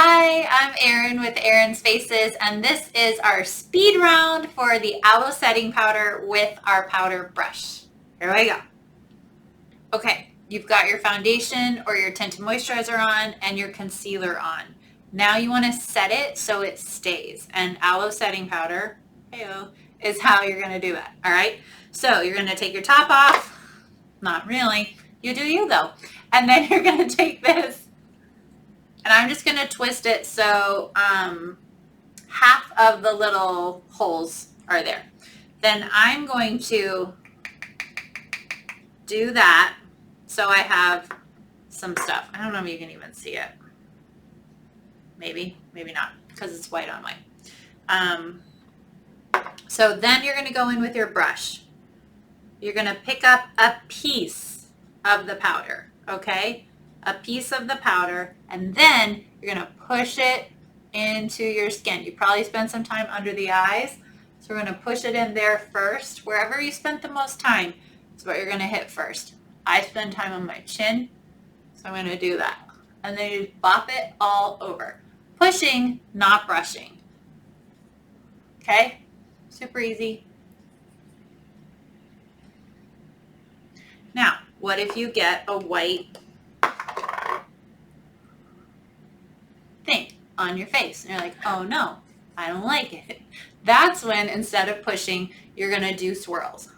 Hi, I'm Erin with Erin's Faces, and this is our speed round for the Aloe setting powder with our powder brush. Here we go. Okay, you've got your foundation or your tinted moisturizer on and your concealer on. Now you want to set it so it stays, and Aloe setting powder is how you're going to do that, all right? So you're going to take your top off. Not really. You do you, though. And then you're going to take this, and I'm just going to twist it so half of the little holes are there. Then I'm going to do that so I have some stuff. I don't know if you can even see it. Maybe not, because it's white on white. So then you're going to go in with your brush. You're going to pick up a piece of the powder, okay? A piece of the powder, and then you're going to push it into your skin. You probably spend some time under the eyes, so we're going to push it in there first. Wherever you spent the most time is what you're going to hit first. I spend time on my chin, so I'm going to do that. And then you bop it all over. Pushing, not brushing. Okay? Super easy. Now, what if you get a white thing on your face? And you're like, oh no, I don't like it. That's when, instead of pushing, you're going to do swirls.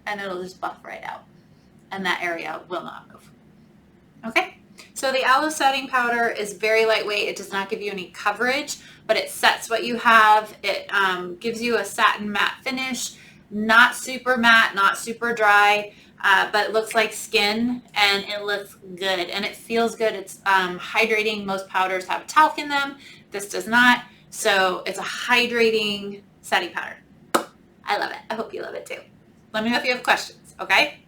And it'll just buff right out. And that area will not move. Okay? So the Aloe setting powder is very lightweight. It does not give you any coverage, but it sets what you have. It gives you a satin matte finish. Not super matte, not super dry, but it looks like skin, and it looks good, and it feels good. It's hydrating. Most powders have talc in them. This does not, so it's a hydrating setting powder. I love it. I hope you love it too. Let me know if you have questions, okay?